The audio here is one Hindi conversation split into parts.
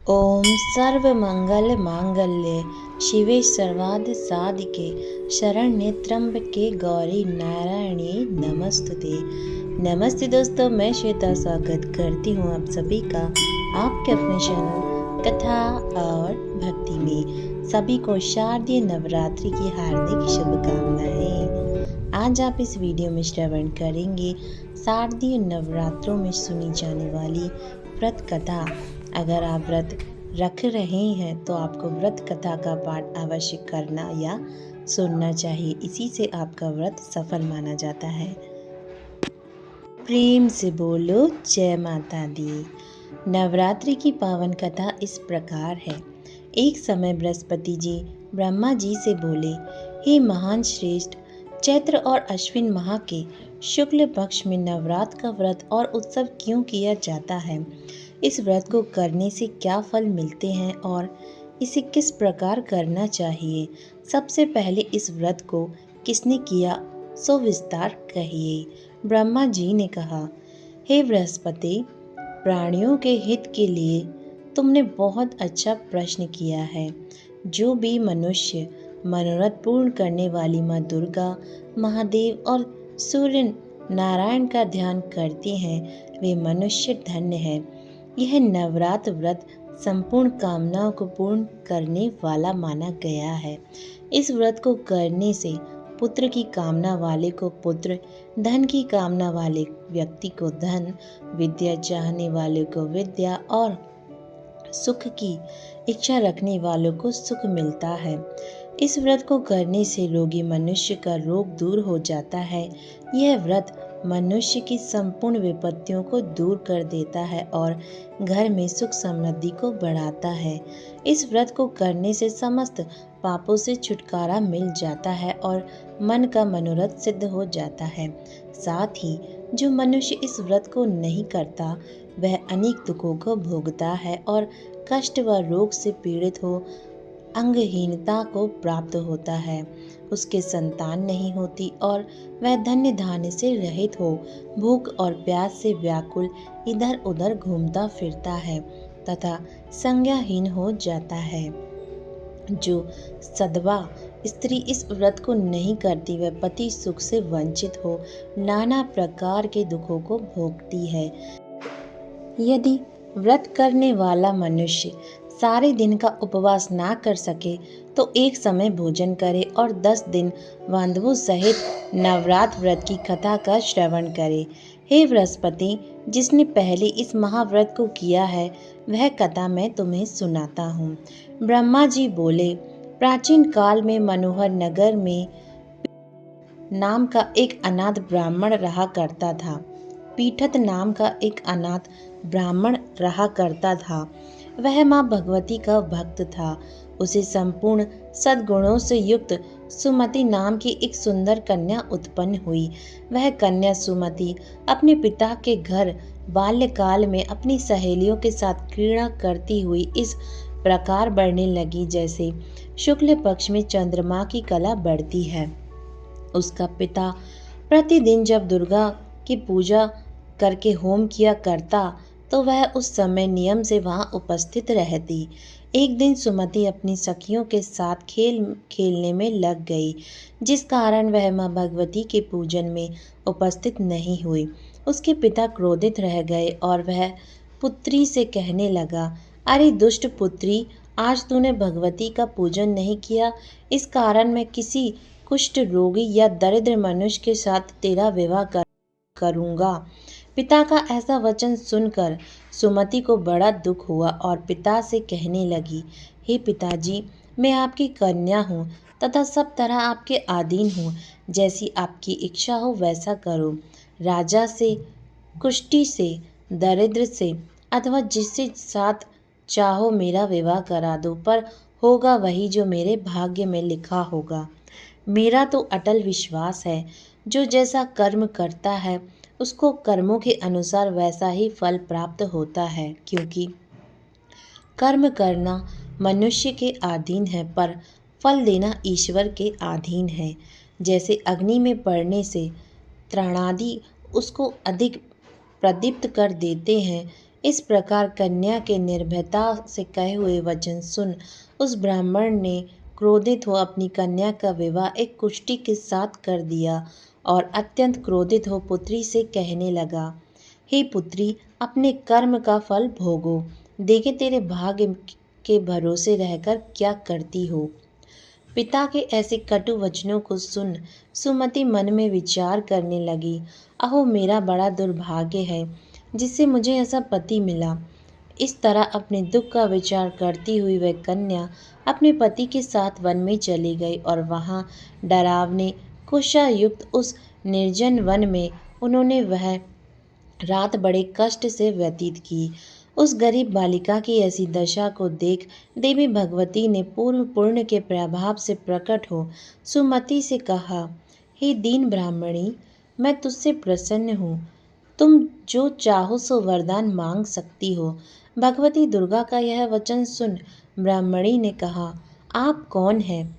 ओम सर्वमंगल मांगल्ये शिवे सर्वार्थ साधिके शरण्ये त्र्यंबके गौरी नारायणी नमस्तुते। नमस्ते दोस्तों, मैं श्वेता स्वागत करती हूँ आप सभी का आपके अपने चैनल कथा और भक्ति में। सभी को शारदीय नवरात्रि की हार्दिक शुभकामनाएं। आज आप इस वीडियो में श्रवण करेंगे शारदीय नवरात्रों में सुनी जाने वाली व्रत कथा। अगर आप व्रत रख रहे हैं तो आपको व्रत कथा का पाठ अवश्य करना या सुनना चाहिए। इसी से आपका व्रत सफल माना जाता है। प्रेम से बोलो जय माता दी। नवरात्रि की पावन कथा इस प्रकार है। एक समय बृहस्पति जी ब्रह्मा जी से बोले, हे महान श्रेष्ठ, चैत्र और अश्विन माह के शुक्ल पक्ष में नवरात्र का व्रत और उत्सव क्यों किया जाता है? इस व्रत को करने से क्या फल मिलते हैं और इसे किस प्रकार करना चाहिए? सबसे पहले इस व्रत को किसने किया, सो विस्तार कहिए। ब्रह्मा जी ने कहा, हे बृहस्पति, प्राणियों के हित के लिए तुमने बहुत अच्छा प्रश्न किया है। जो भी मनुष्य मनोरथ पूर्ण करने वाली माँ दुर्गा, महादेव और सूर्य नारायण का ध्यान करते हैं, वे मनुष्य धन्य है। यह नवरात्र व्रत संपूर्ण कामनाओं को पूर्ण करने वाला माना गया है। इस व्रत को करने से पुत्र की कामना वाले को पुत्र, धन की कामना वाले व्यक्ति को धन, विद्या चाहने वाले को विद्या और सुख की इच्छा रखने वालों को सुख मिलता है। इस व्रत को करने से रोगी मनुष्य का रोग दूर हो जाता है। यह व्रत मनुष्य की संपूर्ण विपत्तियों को दूर कर देता है और घर में सुख समृद्धि को बढ़ाता है। इस व्रत को करने से समस्त पापों से छुटकारा मिल जाता है और मन का मनोरथ सिद्ध हो जाता है। साथ ही जो मनुष्य इस व्रत को नहीं करता, वह अनेक दुखों को भोगता है और कष्ट व रोग से पीड़ित हो अंगहीनता को प्राप्त होता है। उसके संतान नहीं होती और वह धन्य धान्य से रहित हो भूख और प्यास से व्याकुल इधर उधर घूमता फिरता है तथा संज्ञाहीन हो जाता है। जो सधवा स्त्री इस व्रत को नहीं करती, वह पति सुख से वंचित हो नाना प्रकार के दुखों को भोगती है। यदि व्रत करने वाला मनुष्य सारे दिन का उपवास ना कर सके तो एक समय भोजन करे और 10 दिन बांधवों सहित नवरात्र व्रत की कथा का श्रवण करे। हे बृहस्पति, जिसने पहले इस महाव्रत को किया है, वह कथा मैं तुम्हें सुनाता हूँ। ब्रह्मा जी बोले, प्राचीन काल में मनोहर नगर में नाम का एक अनाथ ब्राह्मण रहा करता था। पीठत नाम का एक अनाथ ब्राह्मण रहा करता था। वह माँ भगवती का भक्त था। उसे संपूर्ण सद्गुणों से युक्त सुमति नाम की एक सुंदर कन्या उत्पन्न हुई। वह कन्या सुमति अपने पिता के घर बाल्यकाल में अपनी सहेलियों के साथ क्रीड़ा करती हुई इस प्रकार बढ़ने लगी जैसे शुक्ल पक्ष में चंद्रमा की कला बढ़ती है। उसका पिता प्रतिदिन जब दुर्गा की पूजा करके होम किया करता तो वह उस समय नियम से वहां उपस्थित रहती। एक दिन सुमति अपनी सखियों के साथ खेलने में लग गई, जिस कारण वह माँ भगवती के पूजन में उपस्थित नहीं हुई। उसके पिता क्रोधित रह गए और वह पुत्री से कहने लगा, अरे दुष्ट पुत्री, आज तूने भगवती का पूजन नहीं किया, इस कारण मैं किसी कुष्ठ रोगी या दरिद्र मनुष्य के साथ तेरा विवाह करूंगा। पिता का ऐसा वचन सुनकर सुमति को बड़ा दुख हुआ और पिता से कहने लगी, हे पिताजी, मैं आपकी कन्या हूँ तथा सब तरह आपके अधीन हूँ। जैसी आपकी इच्छा हो वैसा करो। राजा से, कुष्ठी से, दरिद्र से अथवा जिससे साथ चाहो मेरा विवाह करा दो, पर होगा वही जो मेरे भाग्य में लिखा होगा। मेरा तो अटल विश्वास है, जो जैसा कर्म करता है उसको कर्मों के अनुसार वैसा ही फल प्राप्त होता है, क्योंकि कर्म करना मनुष्य के अधीन है पर फल देना ईश्वर के अधीन है। जैसे अग्नि में पड़ने से त्राणादि उसको अधिक प्रदीप्त कर देते हैं, इस प्रकार कन्या के निर्भयता से कहे हुए वचन सुन उस ब्राह्मण ने क्रोधित हो अपनी कन्या का विवाह एक कुष्ठी के साथ कर दिया और अत्यंत क्रोधित हो पुत्री से कहने लगा, हे पुत्री, अपने कर्म का फल भोगो, देखे तेरे भाग्य के भरोसे रहकर क्या करती हो। पिता के ऐसे कटु वचनों को सुन सुमति मन में विचार करने लगी, अहो मेरा बड़ा दुर्भाग्य है जिससे मुझे ऐसा पति मिला। इस तरह अपने दुख का विचार करती हुई वह कन्या अपने पति के साथ वन में चली गई और वहाँ डरावने कुशा युक्त उस निर्जन वन में उन्होंने वह रात बड़े कष्ट से व्यतीत की। उस गरीब बालिका की ऐसी दशा को देख देवी भगवती ने पूर्व पुण्य के प्रभाव से प्रकट हो सुमति से कहा, हे दीन ब्राह्मणी, मैं तुझसे प्रसन्न हूँ, तुम जो चाहो सो वरदान मांग सकती हो। भगवती दुर्गा का यह वचन सुन ब्राह्मणी ने कहा, आप कौन हैं?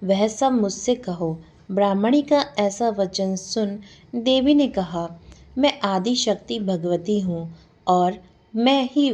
वह सब मुझसे कहो। ब्राह्मणी का ऐसा वचन सुन देवी ने कहा, मैं आदि शक्ति भगवती हूँ और मैं ही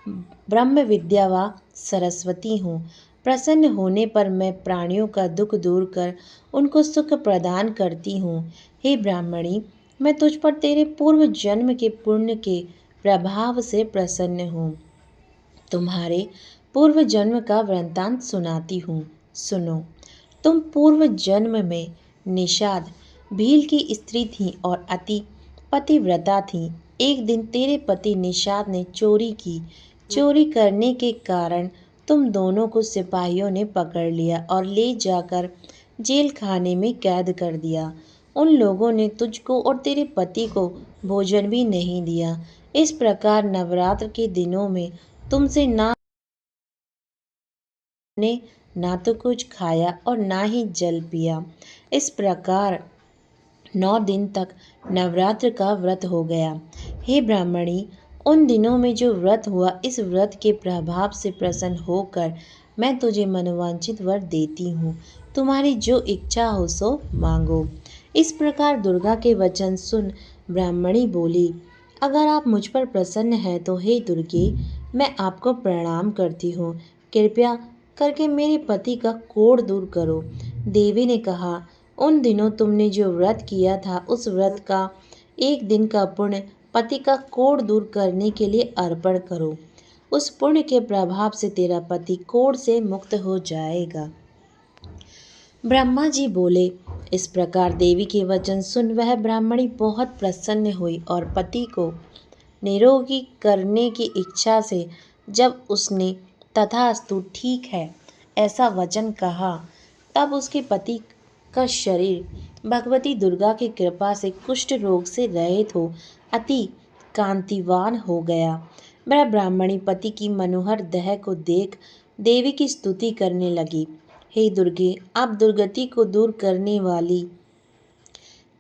ब्रह्म विद्या व सरस्वती हूँ। प्रसन्न होने पर मैं प्राणियों का दुख दूर कर उनको सुख प्रदान करती हूँ। हे ब्राह्मणी, मैं तुझ पर तेरे पूर्व जन्म के पुण्य के प्रभाव से प्रसन्न हूँ। तुम्हारे पूर्व जन्म का वृत्तांत सुनाती हूँ, सुनो। तुम पूर्व जन्म में निषाद भील की स्त्री थी और अति पतिव्रता थी। एक दिन तेरे पति निषाद ने चोरी की। चोरी करने के कारण तुम दोनों को सिपाहियों ने पकड़ लिया और ले जाकर जेल खाने में कैद कर दिया। उन लोगों ने तुझको और तेरे पति को भोजन भी नहीं दिया। इस प्रकार नवरात्र के दिनों में तुमसे ना तो कुछ खाया और ना ही जल पिया। इस प्रकार 9 दिन तक नवरात्र का व्रत हो गया। हे ब्राह्मणी, उन दिनों में जो व्रत हुआ, इस व्रत के प्रभाव से प्रसन्न होकर मैं तुझे मनोवांछित वर देती हूँ। तुम्हारी जो इच्छा हो सो मांगो। इस प्रकार दुर्गा के वचन सुन ब्राह्मणी बोली, अगर आप मुझ पर प्रसन्न हैं तो हे दुर्गे, मैं आपको प्रणाम करती हूँ। कृपया करके मेरे पति का कोढ़ दूर करो। देवी ने कहा, उन दिनों तुमने जो व्रत किया था उस व्रत का एक दिन का पुण्य पति का कोढ़ दूर करने के लिए अर्पण करो। उस पुण्य के प्रभाव से तेरा पति कोढ़ से मुक्त हो जाएगा। ब्रह्मा जी बोले। इस प्रकार देवी के वचन सुन वह ब्राह्मणी बहुत प्रसन्न हुई और पति को निरोगी करने की इच्छा से जब उसने तथास्तु ठीक है ऐसा वचन कहा, तब उसके पति का शरीर भगवती दुर्गा की कृपा से कुष्ठ रोग से रहित हो अति कांतिवान हो गया। वह ब्राह्मणी पति की मनोहर देह को देख देवी की स्तुति करने लगी, हे दुर्गे, आप दुर्गति को दूर करने वाली,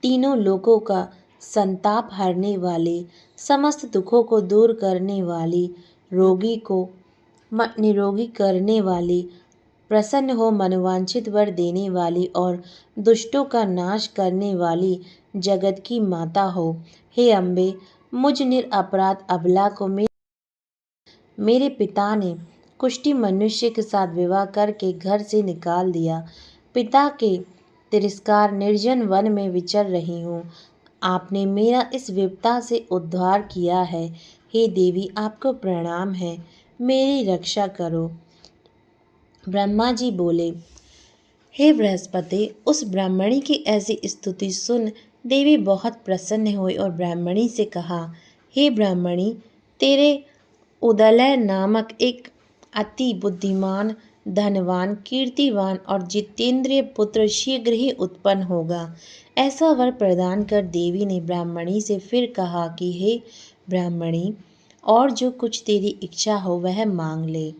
तीनों लोकों का संताप हरने वाले, समस्त दुखों को दूर करने वाली, रोगी को निरोगी करने वाली, प्रसन्न हो मनोवांछित वर देने वाली और दुष्टों का नाश करने वाली जगत की माता हो। हे अम्बे, मुझ निरपराध अबला को मेरे पिता ने कुष्ठी मनुष्य के साथ विवाह करके घर से निकाल दिया। पिता के तिरस्कार निर्जन वन में विचर रही हूँ। आपने मेरा इस विपदा से उद्धार किया है। हे देवी, आपको प्रणाम है, मेरी रक्षा करो। ब्रह्मा जी बोले, हे बृहस्पति, उस ब्राह्मणी की ऐसी स्तुति सुन देवी बहुत प्रसन्न हुई और ब्राह्मणी से कहा, हे ब्राह्मणी, तेरे उदलय नामक एक अति बुद्धिमान, धनवान, कीर्तिवान और जितेंद्रिय पुत्र शीघ्र ही उत्पन्न होगा। ऐसा वर प्रदान कर देवी ने ब्राह्मणी से फिर कहा कि हे ब्राह्मणी, और जो कुछ तेरी इच्छा हो वह मांग ले।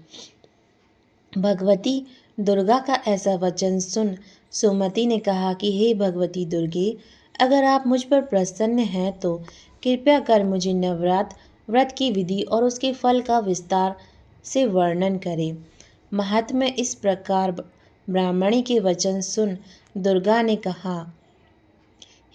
भगवती दुर्गा का ऐसा वचन सुन सुमति ने कहा कि हे भगवती दुर्गे, अगर आप मुझ पर प्रसन्न हैं तो कृपया कर मुझे नवरात्र व्रत की विधि और उसके फल का विस्तार से वर्णन करें। महात्म्य इस प्रकार ब्राह्मणी के वचन सुन दुर्गा ने कहा,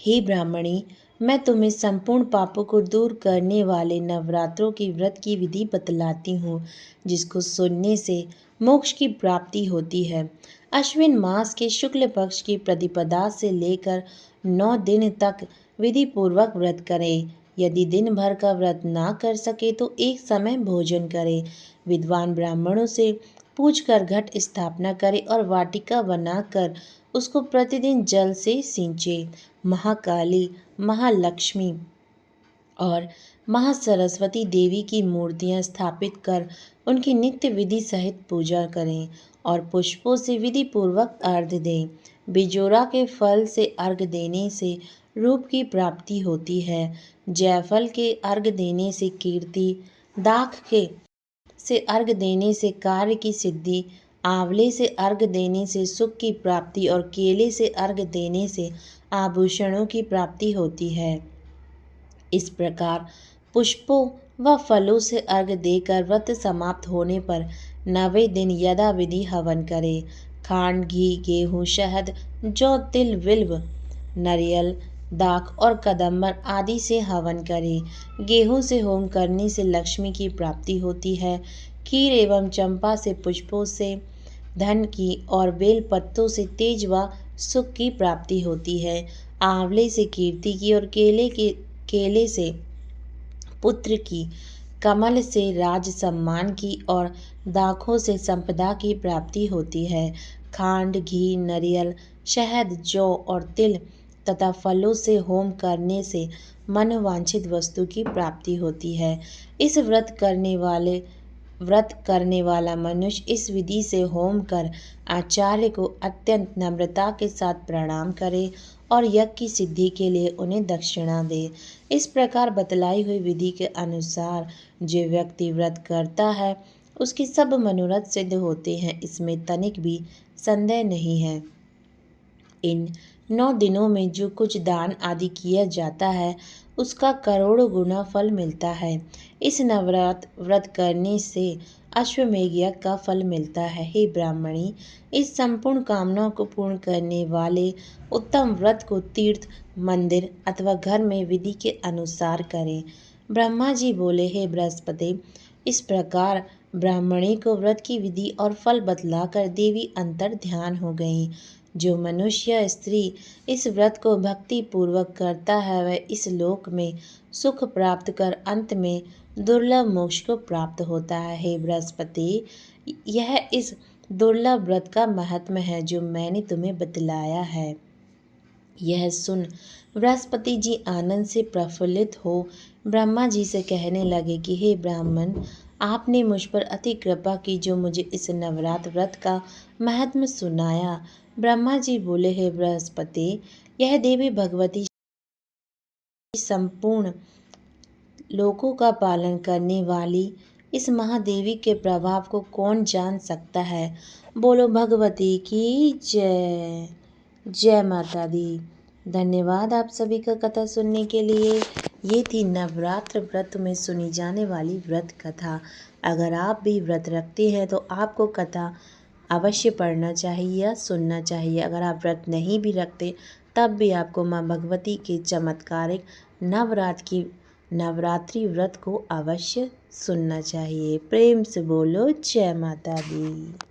हे ब्राह्मणी, मैं तुम्हें संपूर्ण पापों को दूर करने वाले नवरात्रों की व्रत की विधि बतलाती हूँ, जिसको सुनने से मोक्ष की प्राप्ति होती है। अश्विन मास के शुक्ल पक्ष की प्रतिपदा से लेकर 9 दिन तक विधि पूर्वक व्रत करें। यदि दिन भर का व्रत ना कर सके तो एक समय भोजन करें। विद्वान ब्राह्मणों से पूछकर घट स्थापना करें और वाटिका बनाकर उसको प्रतिदिन जल से सींचे। महाकाली, महालक्ष्मी और महासरस्वती देवी की मूर्तियां स्थापित कर उनकी नित्य विधि सहित पूजा करें और पुष्पों से विधि पूर्वक अर्घ्य दें। बिजोरा के फल से अर्घ्य देने से रूप की प्राप्ति होती है। जायफल के अर्घ्य देने से कीर्ति, दाख के से अर्घ्य देने से कार्य की सिद्धि, आंवले से अर्घ्य देने से सुख की प्राप्ति और केले से अर्घ्य देने से आभूषणों की प्राप्ति होती है। इस प्रकार पुष्पों व फलों से अर्घ्य देकर व्रत समाप्त होने पर 9वें दिन यथाविधि हवन करें। खांड, घी, गेहूँ, शहद, जौ, तिल, बिल्व, नारियल, दाख और कदम्बर आदि से हवन करें। गेहूँ से होम करने से लक्ष्मी की प्राप्ति होती है। खीर एवं चंपा से पुष्पों से धन की और बेल पत्तों से तेज व सुख की प्राप्ति होती है। आंवले से कीर्ति की और केले से पुत्र की, कमल से राज सम्मान की और दाखों से संपदा की प्राप्ति होती है। खांड, घी, नारियल, शहद, जौ और तिल तथा फलों से होम करने से मनोवांछित वस्तु की प्राप्ति होती है। इस व्रत करने वाला मनुष्य इस विधि से होम कर आचार्य को अत्यंत नम्रता के साथ प्रणाम करे और यज्ञ की सिद्धि के लिए उन्हें दक्षिणा दे। इस प्रकार बतलाई हुई विधि के अनुसार जो व्यक्ति व्रत करता है उसके सब मनोरथ सिद्ध होते हैं, इसमें तनिक भी संदेह नहीं है। इन 9 दिनों में जो कुछ दान आदि किया जाता है उसका करोड़ों गुना फल मिलता है। इस नवरात्र व्रत करने से अश्वमेध यज्ञ का फल मिलता है। हे ब्राह्मणी, इस संपूर्ण कामनाओं को पूर्ण करने वाले उत्तम व्रत को तीर्थ, मंदिर अथवा घर में विधि के अनुसार करें। ब्रह्मा जी बोले, हे बृहस्पति, इस प्रकार ब्राह्मणी को व्रत की विधि और फल बतलाकर देवी अंतर ध्यान हो गई। जो मनुष्य या स्त्री इस व्रत को भक्ति पूर्वक करता है वह इस लोक में सुख प्राप्त कर अंत में दुर्लभ मोक्ष को प्राप्त होता है। हे बृहस्पति, यह इस दुर्लभ व्रत का महात्म है जो मैंने तुम्हें बतलाया है। यह सुन बृहस्पति जी आनंद से प्रफुल्लित हो ब्रह्मा जी से कहने लगे कि हे ब्राह्मण, आपने मुझ पर अति कृपा की जो मुझे इस नवरात्र व्रत का महात्म्य सुनाया। ब्रह्मा जी बोले, हे बृहस्पति, यह देवी भगवती संपूर्ण लोकों का पालन करने वाली इस महादेवी के प्रभाव को कौन जान सकता है। बोलो भगवती की जय। जय माता दी। धन्यवाद आप सभी का कथा सुनने के लिए। ये थी नवरात्र व्रत में सुनी जाने वाली व्रत कथा। अगर आप भी व्रत रखते हैं तो आपको कथा अवश्य पढ़ना चाहिए या सुनना चाहिए। अगर आप व्रत नहीं भी रखते तब भी आपको माँ भगवती के चमत्कारिक नवरात्रि व्रत को अवश्य सुनना चाहिए। प्रेम से बोलो जय माता दी।